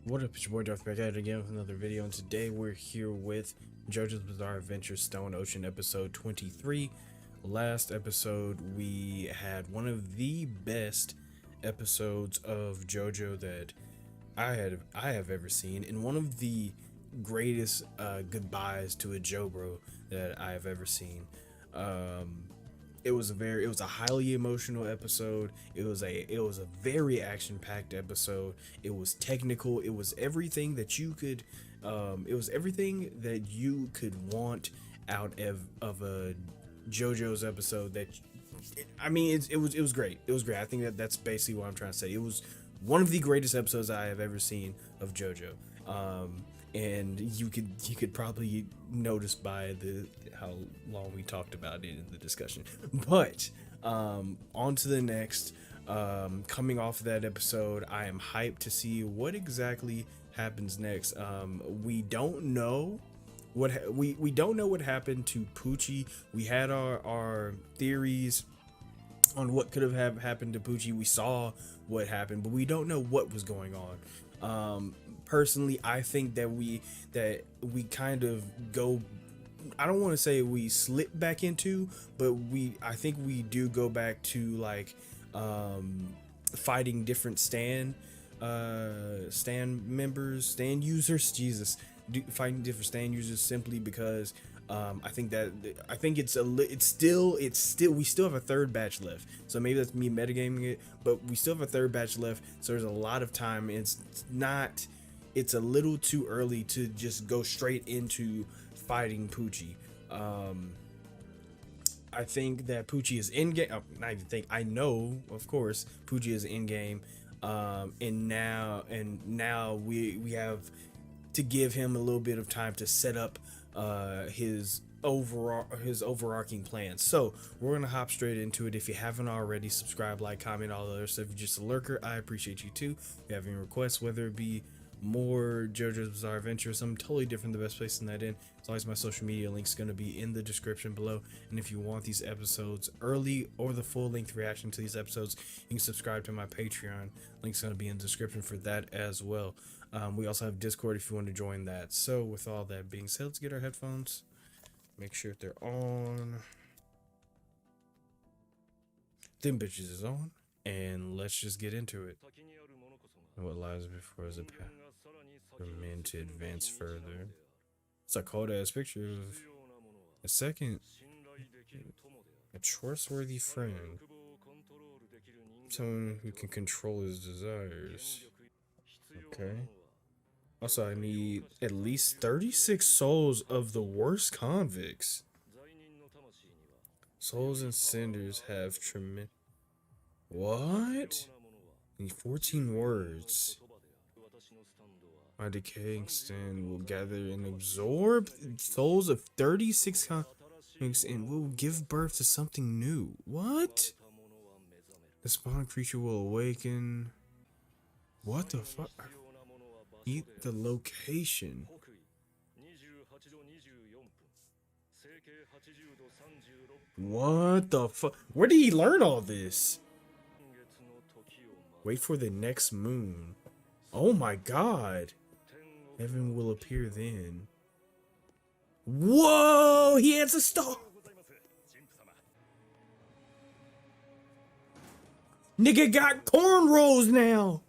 What up, it's your boy Dvrth back at it again with another video, and today we're here with JoJo's Bizarre Adventure Stone Ocean episode 23. Last episode we had one of the best episodes of JoJo that I have ever seen, and one of the greatest goodbyes to a JoBro that I have ever seen. It was a highly emotional episode. It was a very action-packed episode. It was technical. It was everything that you could want out of a JoJo's episode. It was great. It was great. I think that's basically what I'm trying to say. It was one of the greatest episodes I have ever seen of JoJo. And you could probably notice by how long we talked about it in the discussion. But on to the next. Coming off of that episode, I am hyped to see what exactly happens next. We don't know we don't know what happened to Pucci. We had our theories on what could have happened to Pucci. We saw what happened, but we don't know what was going on. Personally, I think that we kind of go, I don't want to say we slip back into, but I think we do go back to like fighting different stand members, stand users, fighting different stand users simply because I think we still have a third batch left. So maybe that's me metagaming it, but we still have a third batch left. So there's a lot of time. It's a little too early to just go straight into fighting Pucci. I think that Pucci is in game. I know, of course, Pucci is in game. And now we have to give him a little bit of time to set up his overarching plan. So we're gonna hop straight into it. If you haven't already, subscribe, like, comment, all the other stuff. If you're just a lurker, I appreciate you too. If you have any requests, whether it be more JoJo's Bizarre Adventure or something totally different, the best place in that in, as always, my social media links going to be in the description below. And if you want these episodes early or the full length reaction to these episodes, you can subscribe to my Patreon. Link's going to be in the description for that as well. We also have Discord if you want to join that. So with all that being said, let's get our headphones, make sure they're on, them bitches is on, and let's just get into it. What lies before is a path for men to advance further. It's a cold ass picture of a second, a trustworthy friend, someone who can control his desires. Okay. Also, I need at least 36 souls of the worst convicts. Souls and cinders have tremendous. What? I need 14 words. My decaying stand will gather and absorb souls of 36 convicts and will give birth to something new. What? The spawn creature will awaken. What the fuck? Eat the location. What the fuck? Where did he learn all this? Wait for the next moon. Oh my god. Heaven will appear then. Whoa! He has a star! Nigga got cornrows now!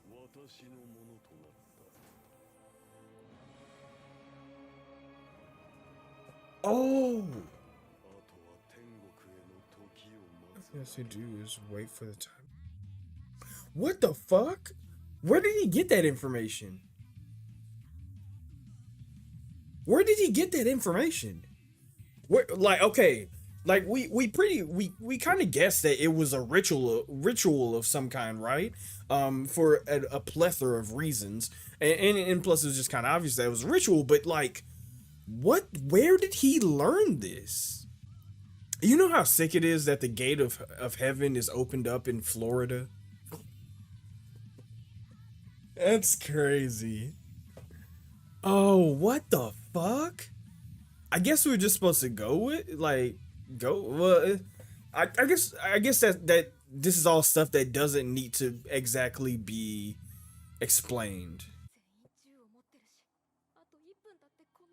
Oh! All he has to do is wait for the time. What the fuck? Where did he get that information? Where did he get that information? Where, like, okay, like we kind of guessed that it was a ritual of some kind, right? For a plethora of reasons, and plus it was just kind of obvious that it was a ritual. But like, what? Where did he learn this? You know how sick it is that the gate of heaven is opened up in Florida? That's crazy. Oh, what the fuck? I guess we were just supposed to go with, like, well, I guess that this is all stuff that doesn't need to exactly be explained.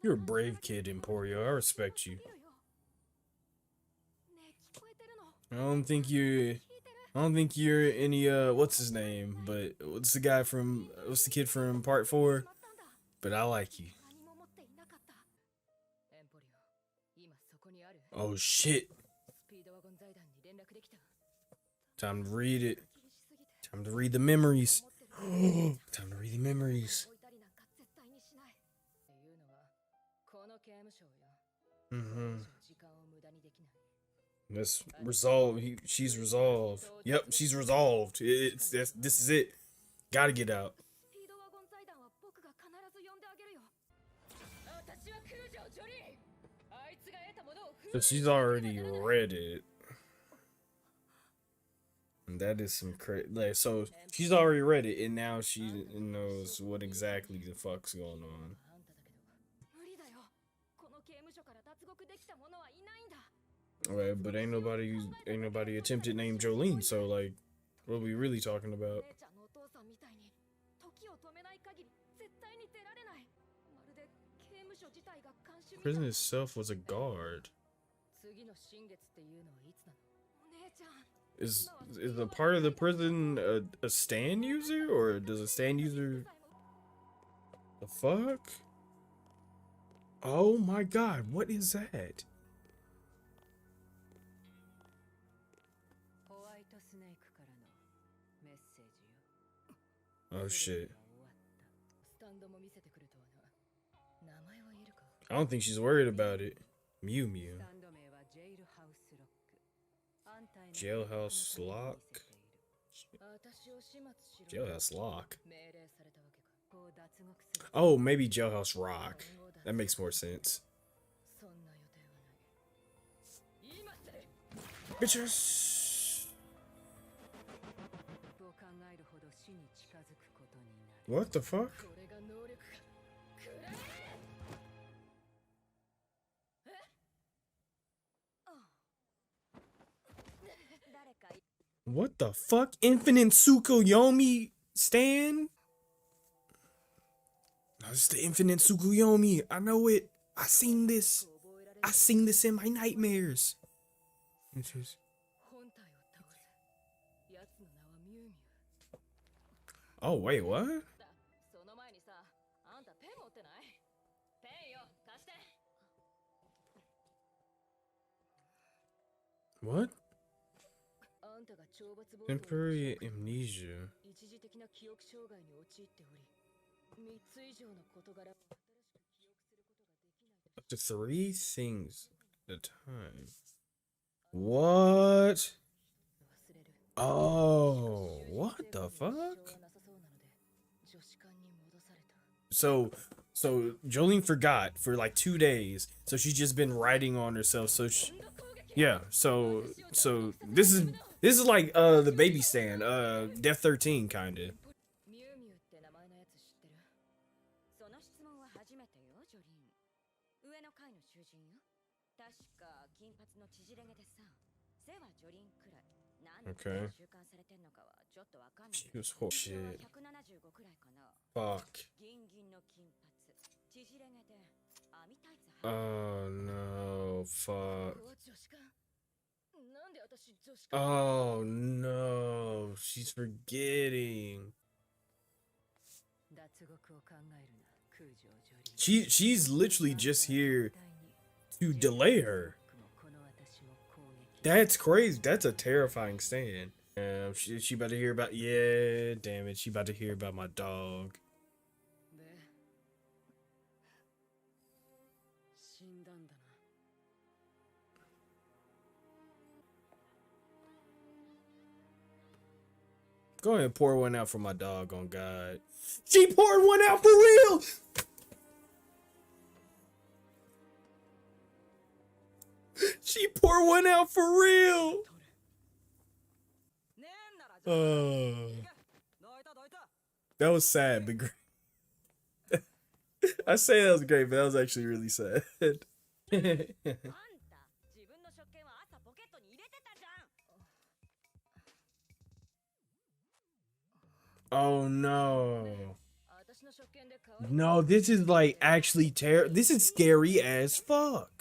You're a brave kid, Emporio. I respect you. I don't think you're any what's his name, but what's the kid from part 4? But I like you. Oh shit. Time to read it. Time to read the memories. Time to read the memories. Let's resolve. She's resolved. Yep, she's resolved. This is it. Gotta get out. So she's already read it. And that is some crazy. Like, so she's already read it, and now she knows what exactly the fuck's going on. Alright, but ain't nobody attempted name Jolene, so like, what are we really talking about? Prison itself was a guard. Is a part of the prison a stand user, or does a stand user? The fuck? Oh my god, what is that? Oh shit. I don't think she's worried about it. Mew Mew. Jailhouse Lock. Jailhouse Lock. Oh, maybe Jailhouse Rock. That makes more sense. Bitches. What the fuck? What the fuck? Infinite Tsukuyomi stand? No, it's the Infinite Tsukuyomi. I know it. I seen this. I seen this in my nightmares. Oh, wait, what? What? Temporary amnesia. Up to 3 things at a time. What? Oh, what the fuck? So Jolene forgot for like 2 days. So she's just been writing on herself. So yeah. So this is like the baby stand, Death 13 kind of. Okay. She was whole shit. Fuck. Oh no, fuck. Oh no, she's forgetting. She's literally just here to delay her. That's crazy. That's a terrifying stand. She about to hear about, yeah, damn it. She about to hear about my dog. Go ahead and pour one out for my dog, on God. She poured one out for real! She poured one out for real! That was sad, but great. I say that was great, but that was actually really sad. Oh no. No, this is like actually this is scary as fuck.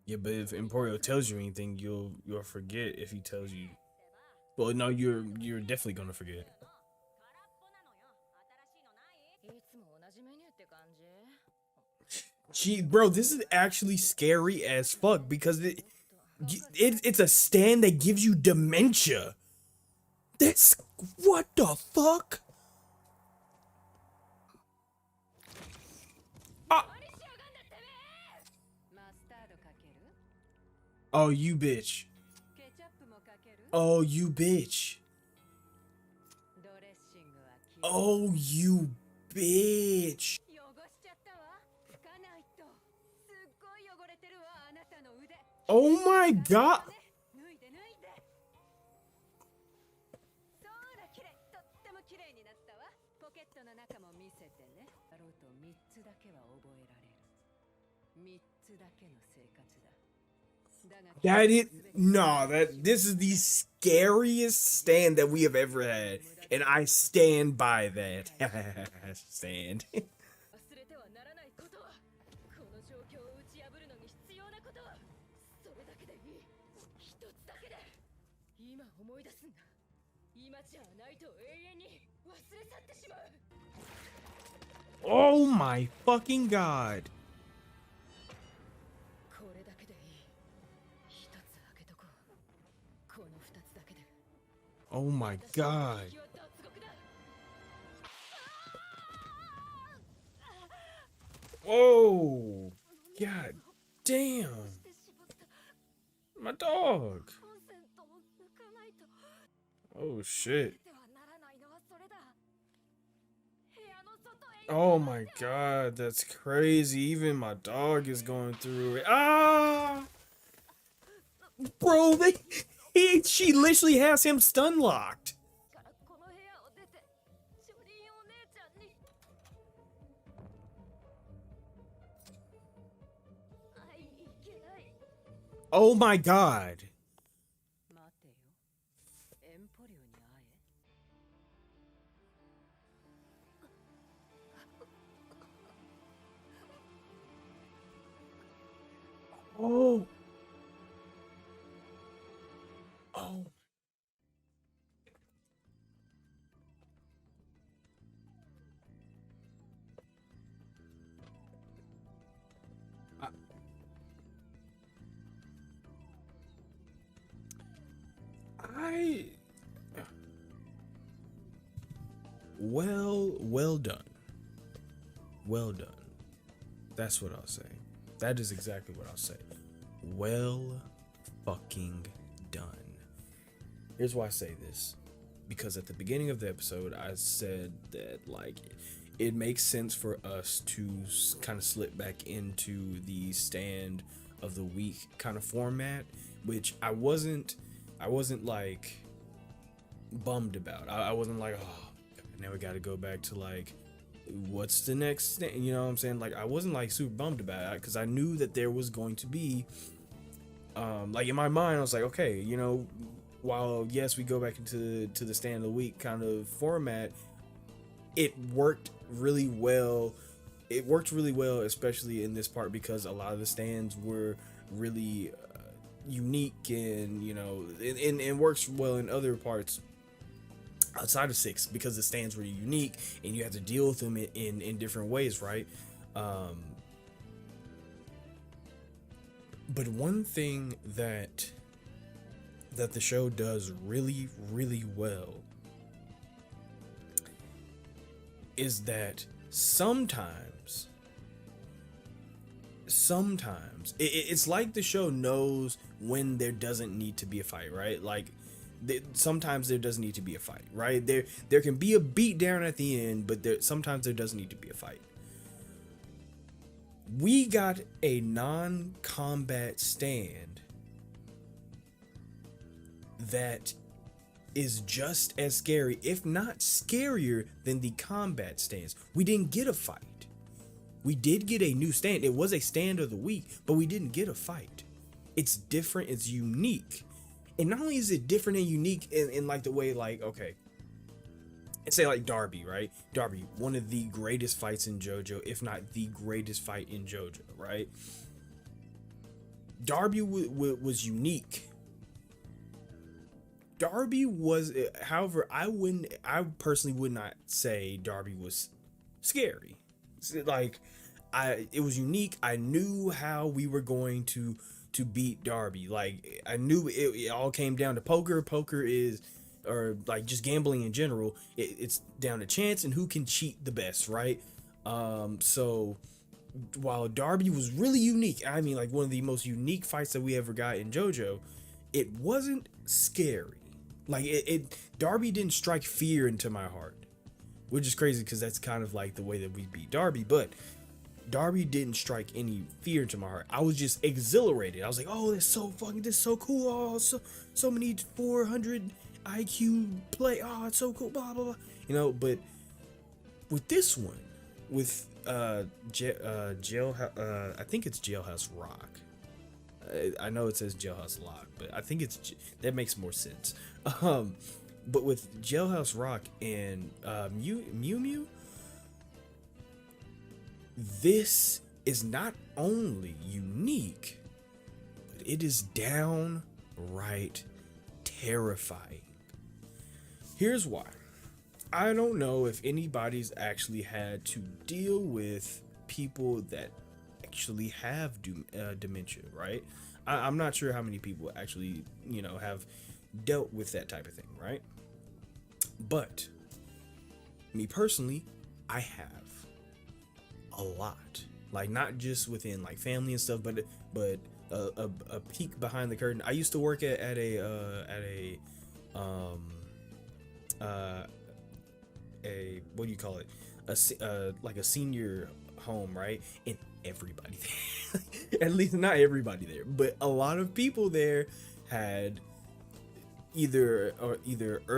Yeah, but if Emporio tells you anything, you'll forget if he tells you. Well, no, you're definitely gonna forget. Gee, bro, this is actually scary as fuck because it's a stand that gives you dementia. That's what the fuck? Ah. Oh, you bitch. Oh, you bitch. Oh, you bitch. Oh my god. That is no, that this is the scariest stand that we have ever had, and I stand by that. Stand. Oh my fucking god. Oh my god. Whoa. God damn. My dog. Oh shit. Oh my god, that's crazy. Even my dog is going through it. Ah! Bro, she literally has him stun locked. Oh my god. Oh. Oh. I well done. Well done. That's what I'll say. That is exactly what I'll say. Well fucking done. Here's why I say this. Because at the beginning of the episode, I said that, like, it makes sense for us to kind of slip back into the stand of the week kind of format, which I wasn't like bummed about. I wasn't like, oh, now we got to go back to like, what's the next thing? You know what I'm saying? Like, I wasn't like super bummed about it because I knew that there was going to be, like in my mind, I was like, okay, you know, while yes, we go back into the stand of the week kind of format, it worked really well. It worked really well, especially in this part because a lot of the stands were really unique, and you know, and works well in other parts outside of 6 because the stands were unique and you have to deal with them in different ways, right? But one thing that the show does really, really well is that sometimes it's like the show knows when there doesn't need to be a fight, right? Like sometimes there doesn't need to be a fight, right? There can be a beat down at the end, but sometimes there doesn't need to be a fight. We got a non-combat stand that is just as scary, if not scarier, than the combat stands. We didn't get a fight. We did get a new stand. It was a stand of the week, but we didn't get a fight. It's different. It's unique. And not only is it different and unique in like the way, like, okay, and say like Darby, right? Darby, one of the greatest fights in JoJo, if not the greatest fight in JoJo, right? Darby was unique. Darby was, however, I personally would not say Darby was scary. Like, it was unique. I knew how we were going to beat Darby. Like, I knew it all came down to poker. Poker is, or like just gambling in general, it's down to chance and who can cheat the best, right? So while Darby was really unique, I mean, like one of the most unique fights that we ever got in JoJo, it wasn't scary. Like Darby didn't strike fear into my heart, which is crazy because that's kind of like the way that we beat Darby. But Darby didn't strike any fear into my heart. I was just exhilarated. I was like, oh, this is so cool. Oh, so many 400 IQ play. Oh, it's so cool. Blah blah blah. You know, but with this one, with I think it's Jailhouse Rock. I know it says Jailhouse Lock, but I think that makes more sense. But with Jailhouse Rock and Mew Mew, this is not only unique, but it is downright terrifying. Here's why. I don't know if anybody's actually had to deal with people that actually have dementia, right? I'm not sure how many people actually, have dealt with that type of thing, right? But me personally, I have a lot. Like, not just within like family and stuff, but a peek behind the curtain. I used to work at a what do you call it, like a senior home, right? And everybody there, at least not everybody there, but a lot of people there had either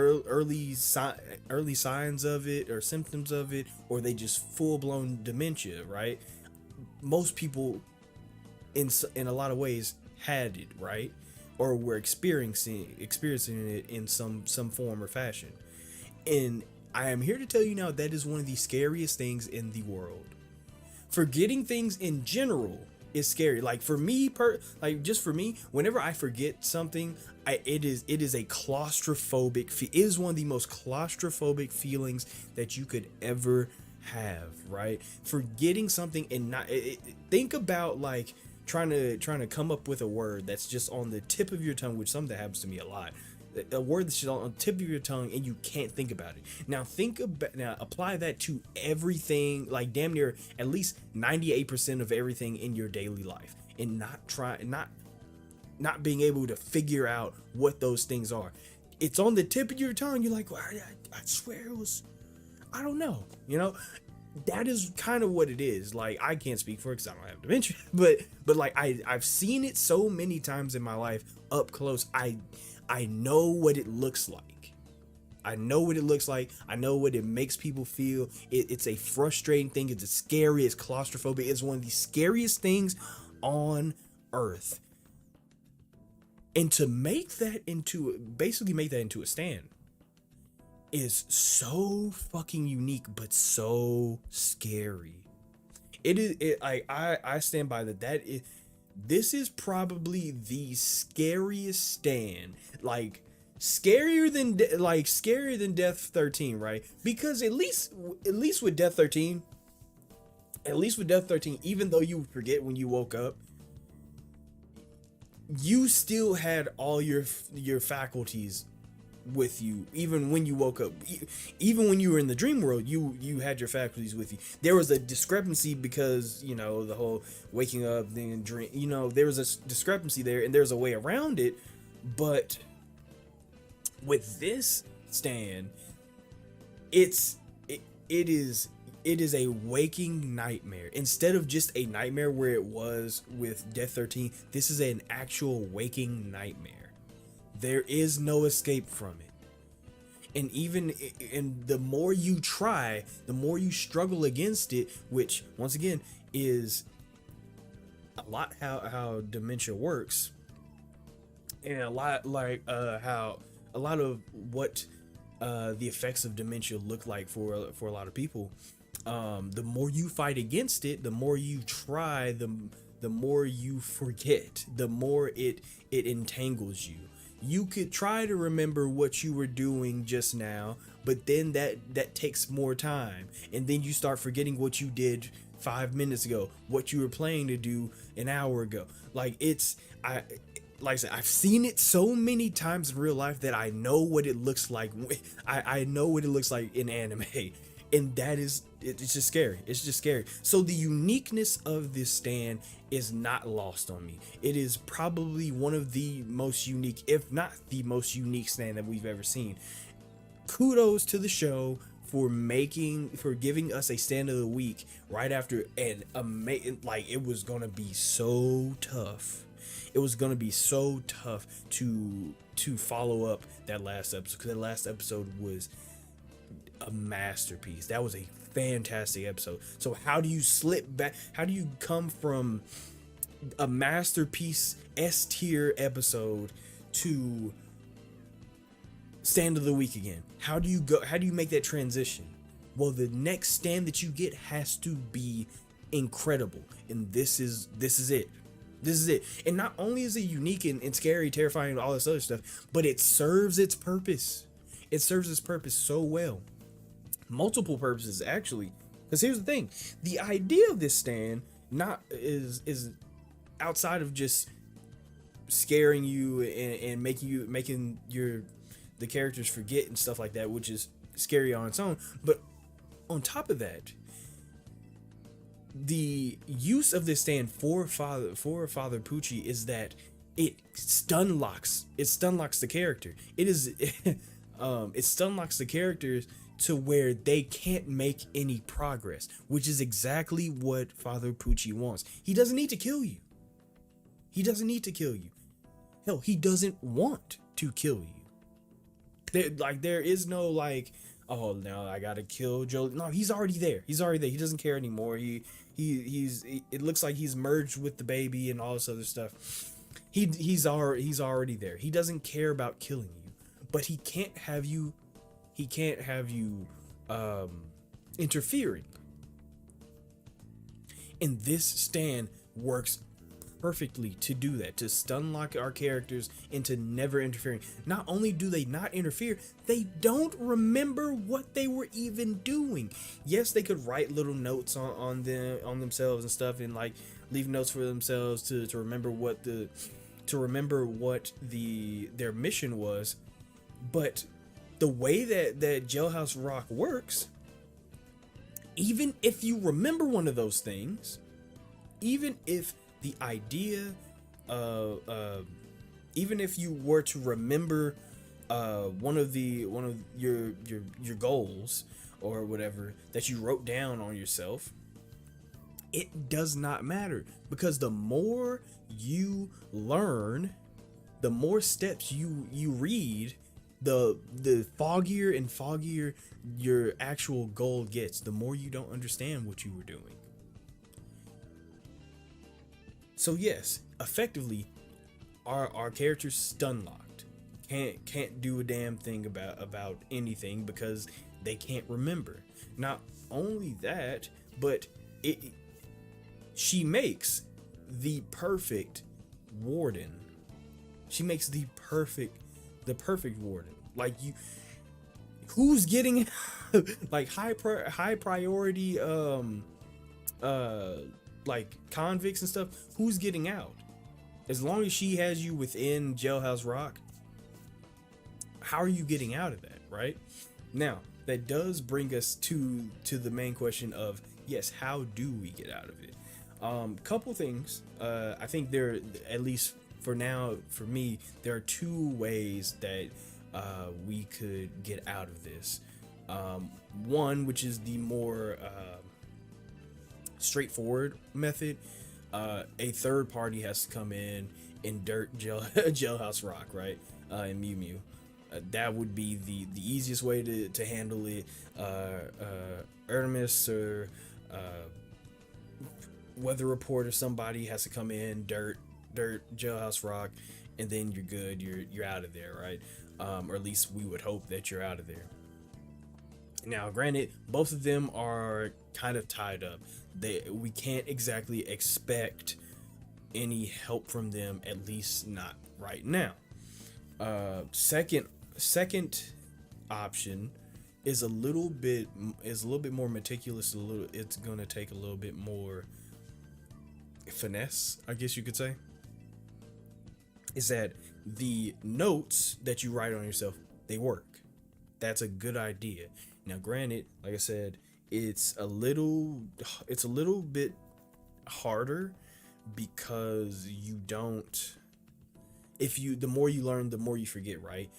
early signs of it or symptoms of it, or they just full-blown dementia, right? Most people in a lot of ways had it, right? Or were experiencing it in some form or fashion. And I am here to tell you now, that is one of the scariest things in the world. Forgetting things in general is scary. Like for me, just for me, whenever I forget something, it is a claustrophobic. It is one of the most claustrophobic feelings that you could ever have, right? Forgetting something and not think about like trying to come up with a word that's just on the tip of your tongue, which something that happens to me a lot. A word that's just on the tip of your tongue and you can't think about it. Now apply that to everything, like damn near at least 98% of everything in your daily life, and not being able to figure out what those things are. It's on the tip of your tongue. You're like, well, I swear it was, I don't know, that is kind of what it is. Like, I can't speak for it because I don't have dementia, but like I've seen it so many times in my life up close. I know what it looks like. I know what it looks like. I know what it makes people feel. It's a frustrating thing. It's scary. It's claustrophobic. It's one of the scariest things on earth. And to make that into a stand is so fucking unique, but so scary. I stand by that. This is probably the scariest stand, like scarier than Dvrth 13, right? Because at least with Dvrth 13, even though you forget when you woke up, you still had all your faculties with you. Even when you woke up, even when you were in the dream world, you had your faculties with you. There was a discrepancy because the whole waking up then dream, there was a discrepancy there, and there's a way around it. But with this stand, it is a waking nightmare. Instead of just a nightmare where it was with Dvrth 13, this is an actual waking nightmare. There is no escape from it. And the more you try, the more you struggle against it, which once again is a lot how dementia works, and a lot like how a lot of what the effects of dementia look like for a lot of people. The more you fight against it, the more you try, the more you forget, the more it entangles you. You could try to remember what you were doing just now, but then that takes more time, and then you start forgetting what you did 5 minutes ago, what you were planning to do an hour ago. Like like I said, I've seen it so many times in real life that I know what it looks like. I know what it looks like in anime, and it's just scary. It's just scary. So the uniqueness of this stand is not lost on me. It is probably one of the most unique, if not the most unique stand that we've ever seen. Kudos to the show for giving us a stand of the week right after an amazing, like, it was gonna be so tough. It was gonna be so tough to follow up that last episode, because that last episode was a masterpiece. That was a fantastic episode. So how do you slip back? How do you come from a masterpiece S tier episode to stand of the week again? How do you make that transition? Well, the next stand that you get has to be incredible, and this is it. This is it. And not only is it unique and scary, terrifying, and all this other stuff, but it serves its purpose. It serves its purpose so well. Multiple purposes, actually. Because here's the thing. The idea of this stand is outside of just scaring you and making the characters forget and stuff like that, which is scary on its own. But on top of that, the use of this stand for Father Pucci is that it stun locks the character. It stun locks the characters to where they can't make any progress, which is exactly what Father Pucci wants. He doesn't need to kill you. Hell, he doesn't want to kill you. There is no like, oh, now I gotta kill Jolene. No, he's already there. He doesn't care anymore. It looks like he's merged with the baby and all this other stuff. He's already there. He doesn't care about killing you, but he can't have you interfering. And this stand works perfectly to do that, to stun lock our characters into never interfering. Not only do they not interfere, they don't remember what they were even doing. Yes, they could write little notes on themselves and stuff, and like leave notes for themselves to remember what their mission was. But the way that Jailhouse Rock works, even if you remember one of those things, even if the idea even if you were to remember one of your goals or whatever that you wrote down on yourself, it does not matter, because the more you learn, the more steps you read, the foggier and foggier your actual goal gets, the more you don't understand what you were doing. So yes, effectively, our characters stun locked, can't do a damn thing about anything because they can't remember. Not only that, but she makes the perfect warden. She makes the perfect warden. Like, who's getting like high priority like convicts and stuff, who's getting out? As long as she has you within Jailhouse Rock, how are you getting out of that, right? Now, that does bring us to the main question of, yes, how do we get out of it? Couple things. I think there, at least for now, for me, there are two ways that we could get out of this. One, which is the more straightforward method. A third party has to come in and dirt Jailhouse Rock, right? And Mew Mew. That would be the easiest way to handle it. Erdemus or Weather Report or somebody has to come in, dirt Jailhouse Rock, and then you're good. You're out of there, right? or at least we would hope that you're out of there. Now, granted, both of them are kind of tied up. We can't exactly expect any help from them, at least not right now. Second option is a little bit more meticulous. It's gonna take a little bit more finesse, I guess you could say. Is that the notes that you write on yourself, they work. That's a good idea. Now, granted, like I said, it's a little bit harder because the more you learn, the more you forget, right?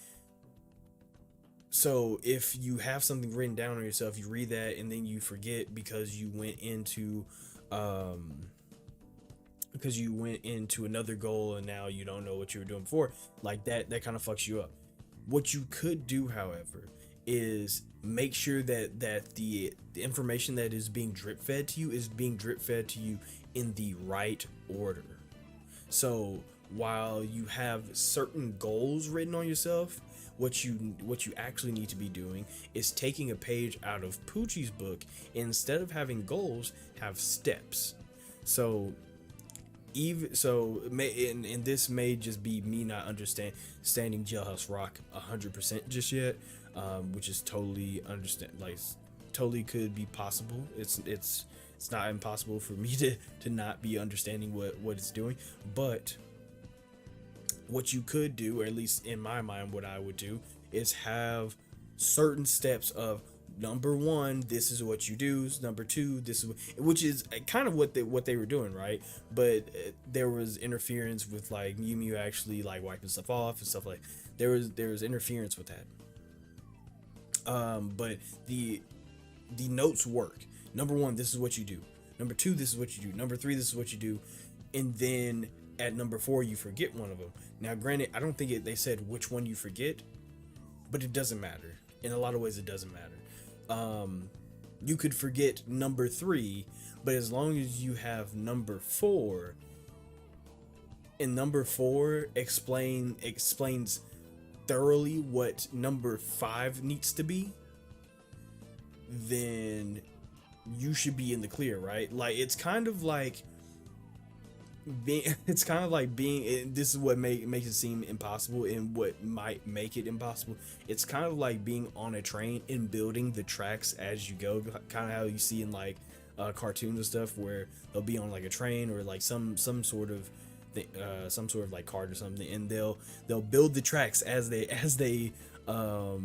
So if you have something written down on yourself, you read that and then you forget because you went into another goal and now you don't know what you were doing before, like that kind of fucks you up. What you could do, however, is make sure that the information that is being drip fed to you is being drip fed to you in the right order. So while you have certain goals written on yourself, what you actually need to be doing is taking a page out of Pucci's book. Instead of having goals, have steps. So and this may just be me not understanding Jailhouse Rock 100% just yet, which is totally totally could be possible. It's not impossible for me to not be understanding what it's doing. But what you could do, or at least in my mind what I would do, is have certain steps of, number one, this is what you do. Number two, this is which is kind of what they were doing, right? But there was interference with like Mew Mew actually like wiping stuff off and stuff like. There was interference with that. But the notes work. Number one, this is what you do. Number two, this is what you do. Number three, this is what you do. And then at number four, you forget one of them. Now, granted, I don't think they said which one you forget, but it doesn't matter. In a lot of ways, it doesn't matter. You could forget number three, but as long as you have number four, and number four explains thoroughly what number five needs to be, then you should be in the clear, right? Like it's kind of like being this is what makes it seem impossible and what might make it impossible. It's kind of like being on a train and building the tracks as you go, kind of how you see in like cartoons and stuff, where they'll be on like a train or like some sort of like cart or something, and they'll build the tracks as they go,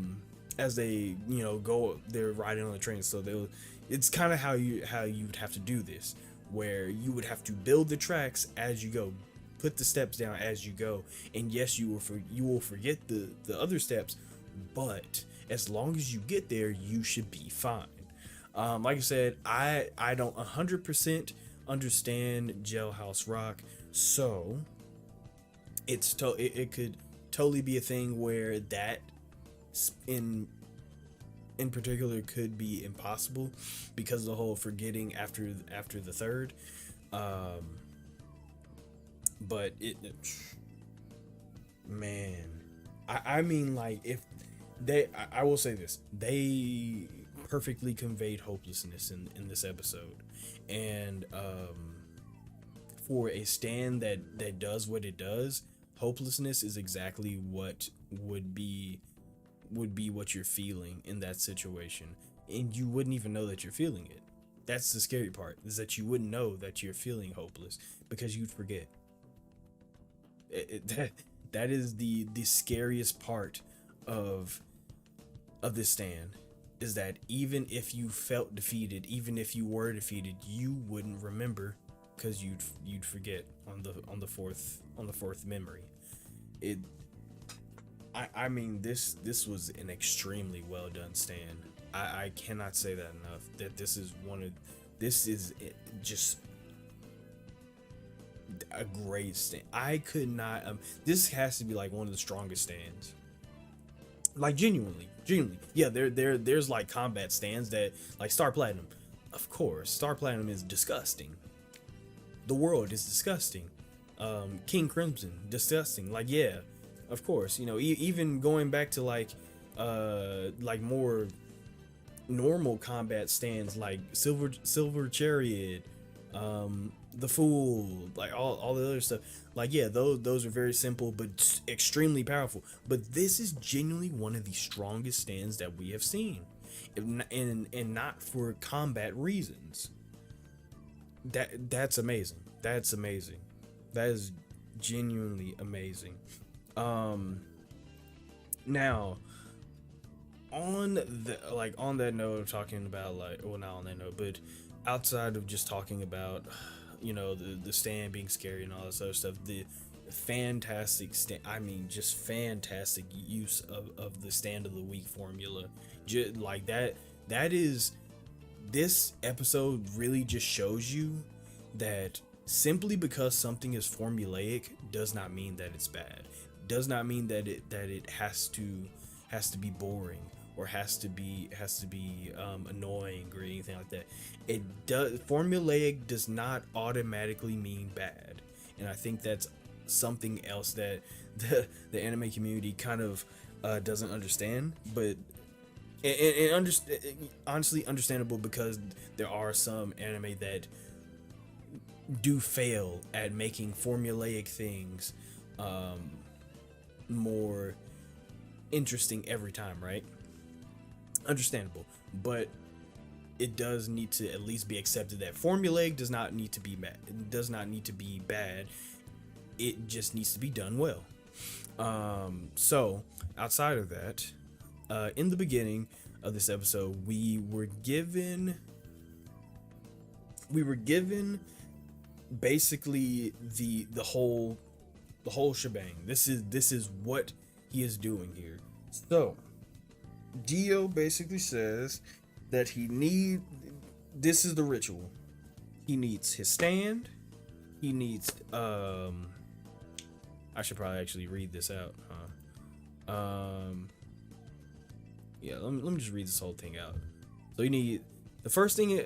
they're riding on the train. So it's kind of how you'd have to do this, where you would have to build the tracks as you go, put the steps down as you go, and yes, you will forget the other steps, but as long as you get there, you should be fine. Like I said, I don't 100% understand Jailhouse Rock, so it could totally be a thing where that in particular could be impossible because of the whole forgetting after the third. But I mean, like, if I will say this, they perfectly conveyed hopelessness in this episode, and for a stand that does what it does, hopelessness is exactly what would be what you're feeling in that situation, and you wouldn't even know that you're feeling it. That's the scary part, is that you wouldn't know that you're feeling hopeless because you'd forget. That is the scariest part of this stand, is that even if you felt defeated, even if you were defeated, you wouldn't remember because you'd forget on the fourth memory. I mean, this was an extremely well done stand. I cannot say that enough. That this is just a great stand. I could not. This has to be like one of the strongest stands. Like genuinely. Yeah, there's like combat stands that like Star Platinum. Of course, Star Platinum is disgusting. The World is disgusting. King Crimson, disgusting. Like, yeah, of course, even going back to like more normal combat stands like silver chariot, the fool, like all the other stuff. Like, yeah, those are very simple but extremely powerful. But this is genuinely one of the strongest stands that we have seen, and not for combat reasons. That's amazing. That's amazing. That is genuinely amazing. Now, on that note of talking about, like, well, not on that note, but outside of just talking about, the stand being scary and all this other stuff, the fantastic just fantastic use of the stand of the week formula, just like that is, this episode really just shows you that simply because something is formulaic does not mean that it's bad, does not mean that it has to be boring, or has to be annoying or anything like that. Formulaic does not automatically mean bad, and I think that's something else that the anime community kind of doesn't understand. But honestly understandable, because there are some anime that do fail at making formulaic things more interesting every time, right? Understandable, but it does need to at least be accepted that formulaic does not need to be bad. It does not need to be bad. It just needs to be done well. So outside of that, in the beginning of this episode, we were given basically the whole shebang. This is what he is doing here. So Dio basically says that this is the ritual. He needs his stand. He needs I should probably actually read this out, huh? Yeah, let me just read this whole thing out. So you need the first thing.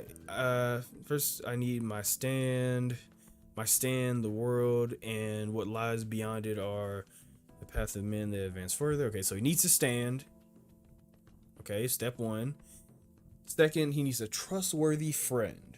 First I need my stand, the world, and what lies beyond it are the path of men that advance further. Okay, so he needs to stand. Okay, step one. Second, he needs a trustworthy friend.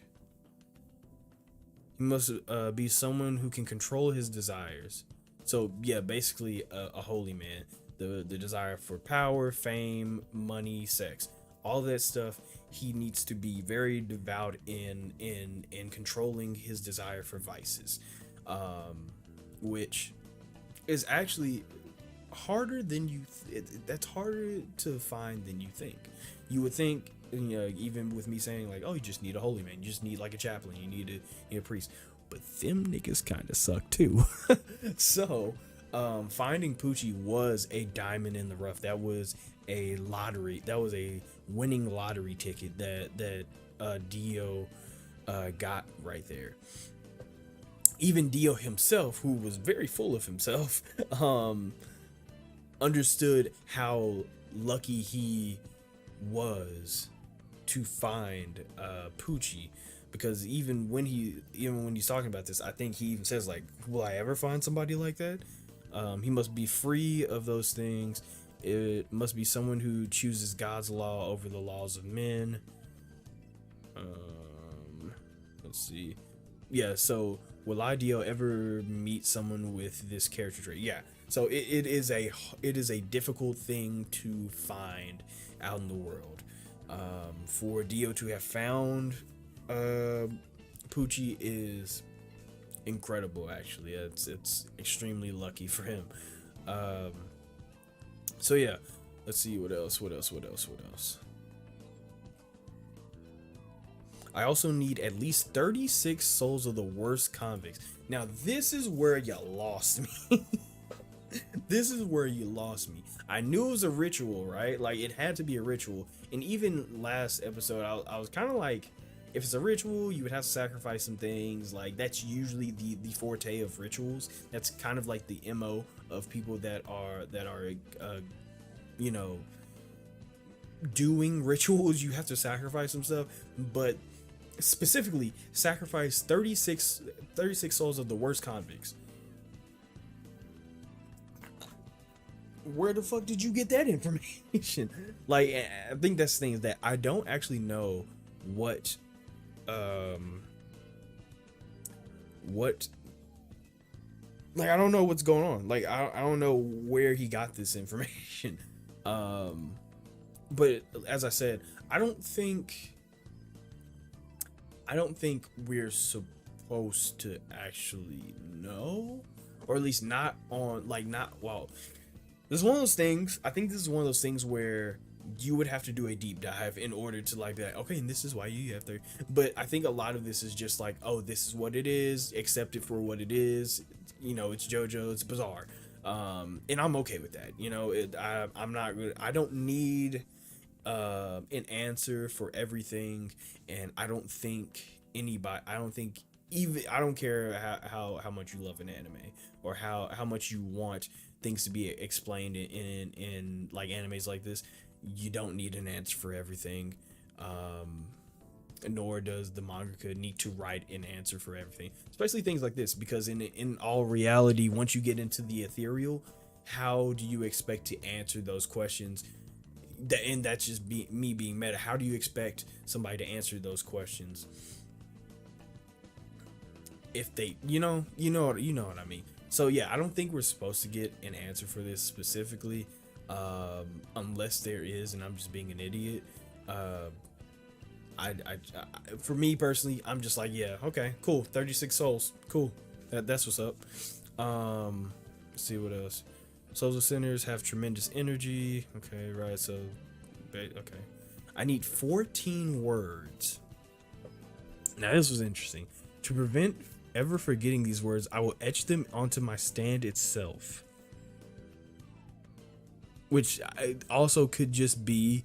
He must be someone who can control his desires. So yeah, basically a holy man. The desire for power, fame, money, sex, all that stuff. He needs to be very devout in controlling his desire for vices, which is actually harder than you. That's harder to find than you think. You would think, even with me saying like, oh, you just need a holy man, you just need like a chaplain, you need a priest, but them niggas kind of suck too. So finding Pucci was a diamond in the rough. That was a lottery. That was a winning lottery ticket that Dio got right there. Even Dio himself, who was very full of himself, understood how lucky he was to find Pucci, because even when he's talking about this, I think he even says like, will I ever find somebody like that? He must be free of those things. It must be someone who chooses God's law over the laws of men. Let's see. Yeah, so will Dio ever meet someone with this character trait? Yeah. So it is a difficult thing to find out in the world. For Dio to have found Pucci is incredible. Actually, it's extremely lucky for him. So yeah, let's see what else. I also need at least 36 souls of the worst convicts. Now this is where you lost me. This is where you lost me. I knew it was a ritual, right? Like, it had to be a ritual. And even last episode, I was kind of like, if it's a ritual, you would have to sacrifice some things. Like, that's usually the forte of rituals. That's kind of like the MO of people that are doing rituals. You have to sacrifice some stuff. But specifically, sacrifice 36 souls of the worst convicts. where the fuck did you get that information? Like, I think that's the thing, is that I don't actually know what what like, I don't know what's going on. Like, I don't know where he got this information. But as I said, I don't think we're supposed to actually know, or at least not on, like, not, well, this is one of those things. I think this is one of those things where you would have to do a deep dive in order to, like, be like, okay, and this is why you have to. But I think a lot of this is just like, oh, this is what it is, accept it for what it is. You know, it's JoJo, it's bizarre, and I'm okay with that. You know, I'm not good. I don't need an answer for everything, and I don't think anybody. I don't think even. I don't care how much you love an anime, or how much you want things to be explained in like animes like this. You don't need an answer for everything, nor does the mangaka need to write an answer for everything, especially things like this, because in all reality, once you get into the ethereal, how do you expect to answer those questions? And that's just me being meta. How do you expect somebody to answer those questions if they, you know what I mean? So yeah, I don't think we're supposed to get an answer for this specifically, unless there is, and I'm just being an idiot. I for me personally, I'm just like, yeah, okay, cool, 36 souls, cool, that's what's up. Let's see what else. Souls of sinners have tremendous energy. Okay, right. So, okay, I need 14 words. Now this was interesting. To prevent ever forgetting these words, I will etch them onto my stand itself. Which also could just be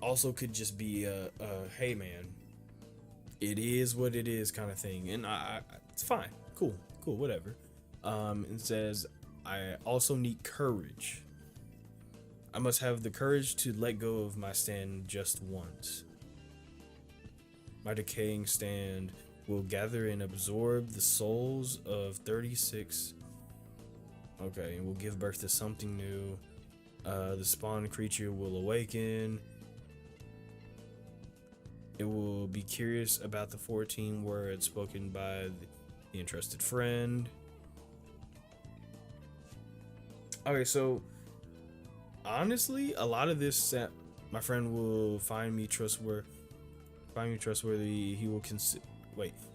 a hey man, it is what it is kind of thing, and I it's fine, cool, whatever. It says I also need courage. I must have the courage to let go of my stand just once. My decaying stand will gather and absorb the souls of 36. Okay, and will give birth to something new. The spawned creature will awaken. It will be curious about the 14 words spoken by the entrusted friend. Okay, so honestly, a lot of this, my friend will find me trustworthy. He will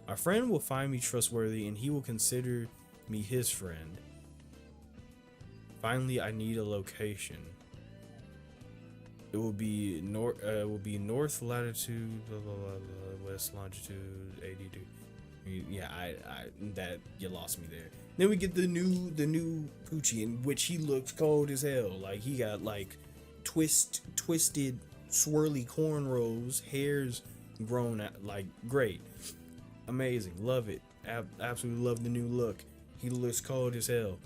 my friend will find me trustworthy, and he will consider me his friend. Finally, I need a location. It will be north latitude, blah, blah, blah, blah, west longitude 82. Yeah, I that you lost me there. Then we get the new Pucci, in which he looks cold as hell. Like, he got like twisted swirly cornrows, hairs grown out, like, great, amazing, love it, absolutely love the new look. He looks cold as hell.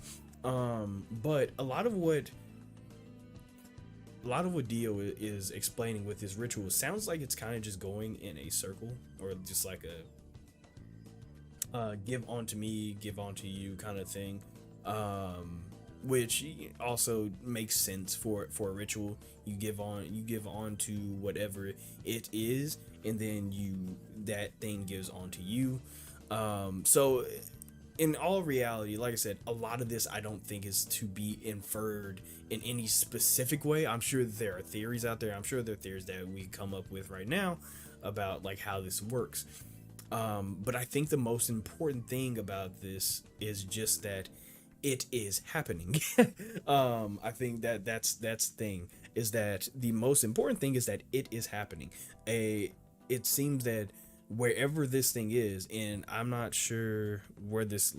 But a lot of what Dio is explaining with his ritual sounds like it's kind of just going in a circle, or just like a give onto me, give onto you kind of thing, which also makes sense for a ritual. You give on to whatever it is, and then that thing gives onto you. So in all reality, like I said, a lot of this I don't think is to be inferred in any specific way. I'm sure that there are theories out there. I'm sure there are theories that we come up with right now about like how this works. But I think the most important thing about this is just that it is happening. I think that's the thing, is that the most important thing is that it is happening. It seems that wherever this thing is, and I'm not sure where this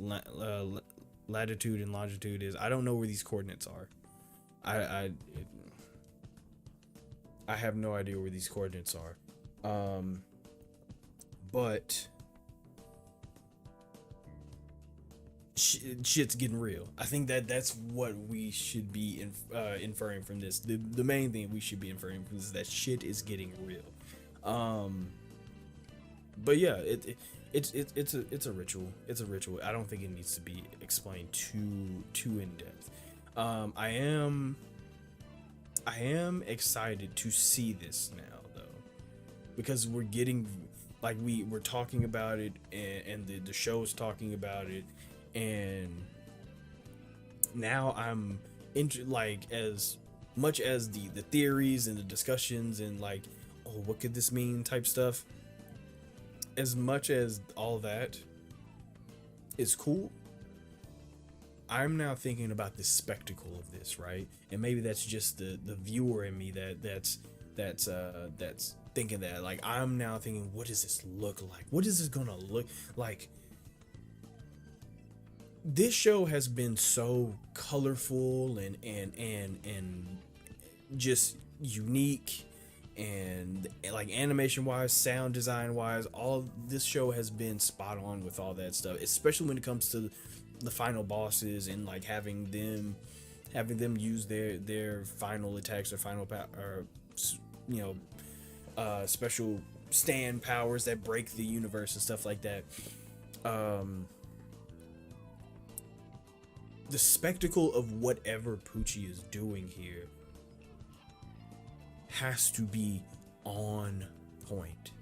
latitude and longitude is. I don't know where these coordinates are. I have no idea where these coordinates are. But shit's getting real. I think that's what we should be inferring from this. The main thing we should be inferring from this is that shit is getting real. But yeah, it's a ritual. It's a ritual. I don't think it needs to be explained too in depth. I am excited to see this now though, because we're getting like we're talking about it, and the show is talking about it, and now I'm into like as much as the theories and the discussions and like, oh, what could this mean type stuff, as much as all that is cool, I'm now thinking about the spectacle of this, right? And maybe that's just the viewer in me that's thinking that. Like, I'm now thinking, what does this look like? What is this gonna look like? This show has been so colorful and just unique, and like animation wise, sound design wise, all this show has been spot on with all that stuff, especially when it comes to the final bosses and like having them use their final attacks or you know, special stand powers that break the universe and stuff like that. The spectacle of whatever Pucci is doing here has to be on point.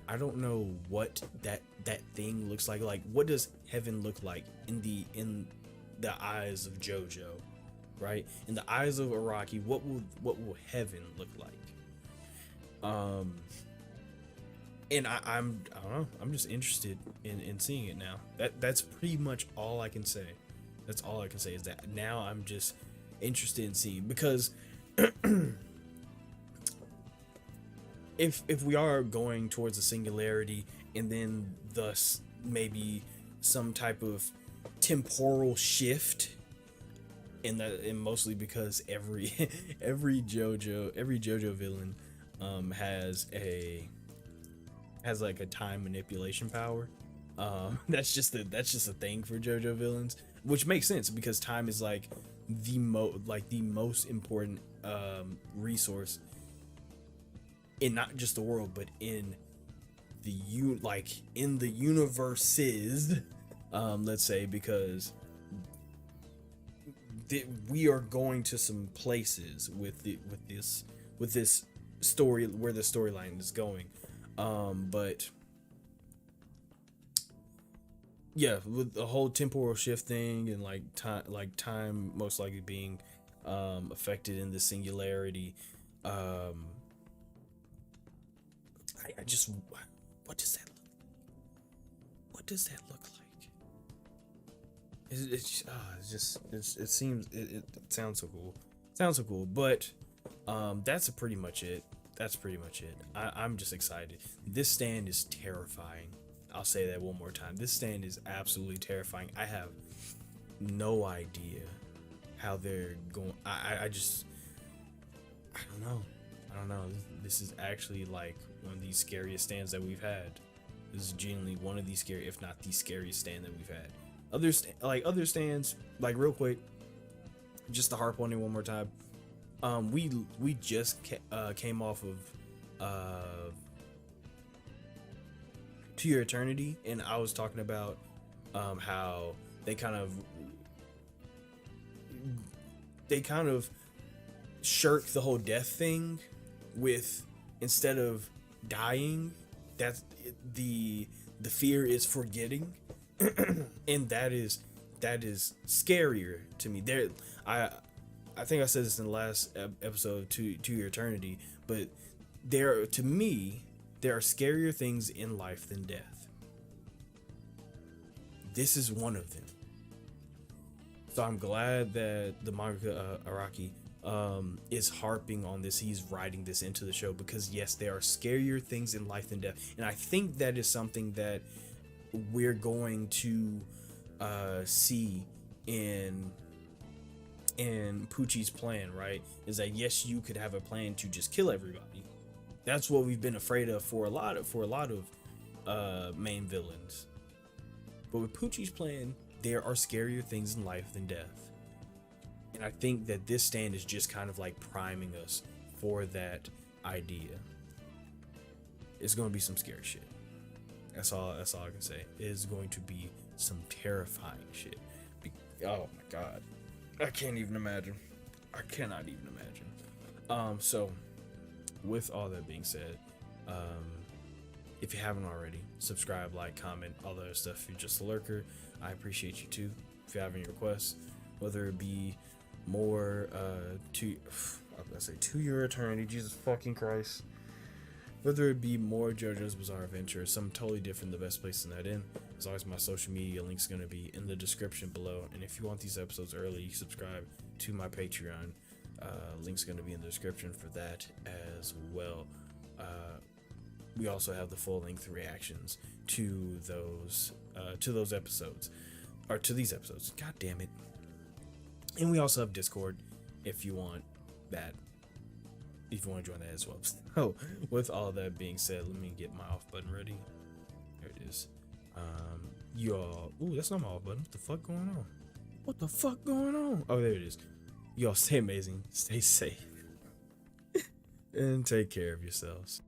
I don't know what that thing looks like. Like, what does heaven look like in the eyes of JoJo, right? In the eyes of Araki, what will heaven look like? And I don't know. I'm just interested in seeing it now. That's pretty much all I can say. That's all I can say is that now I'm just interested in seeing, because if we are going towards a singularity and then thus maybe some type of temporal shift, and mostly because every JoJo villain has like a time manipulation power. That's just a thing for JoJo villains, which makes sense because time is like the most important resource in not just the world, but in the universes, let's say, because we are going to some places with this story, where the storyline is going, but yeah, with the whole temporal shift thing and like time most likely being affected in the singularity, I just, what does that look like? It sounds so cool, but that's pretty much it. I'm just excited. This stand is terrifying. I'll say that one more time. This stand is absolutely terrifying. I have no idea how they're going. I don't know. This is actually like one of the scariest stands that we've had. This is genuinely one of the scary, if not the scariest stand that we've had. Other stands, like real quick, just to harp on it one more time. We just came off of To Your Eternity, and I was talking about how they kind of shirk the whole death thing with, instead of dying, that's the fear is forgetting. And that is scarier to me. I think I said this in the last episode, to Your Eternity, but to me there are scarier things in life than death. This is one of them. So I'm glad that the mangaka Araki is harping on this. He's writing this into the show because yes, there are scarier things in life than death, and I think that is something that we're going to see in Pucci's plan, right? Is that yes, you could have a plan to just kill everybody. That's what we've been afraid of for a lot of main villains. But with Pucci's plan, there are scarier things in life than death. And I think that this stand is just kind of like priming us for that idea. It's going to be some scary shit. That's all I can say. It is going to be some terrifying shit. Oh my god. I can't even imagine. I cannot even imagine. So with all that being said, if you haven't already, subscribe, like, comment, all that other stuff. If you're just a lurker, I appreciate you too. If you have any requests, whether it be more to-year eternity, Jesus fucking Christ. Whether it be more JoJo's Bizarre Adventure or something totally different, the best place to that in. As always, my social media link's gonna be in the description below. And if you want these episodes early, subscribe to my Patreon. Link's gonna be in the description for that as well. We also have the full-length reactions to those episodes, or to these episodes. God damn it! And we also have Discord if you want that. If you want to join that as well. So, with all that being said, let me get my off button ready. There it is. Y'all. Ooh, that's not my off button. What the fuck going on? What the fuck going on? Oh, there it is. Y'all stay amazing, stay safe, and take care of yourselves.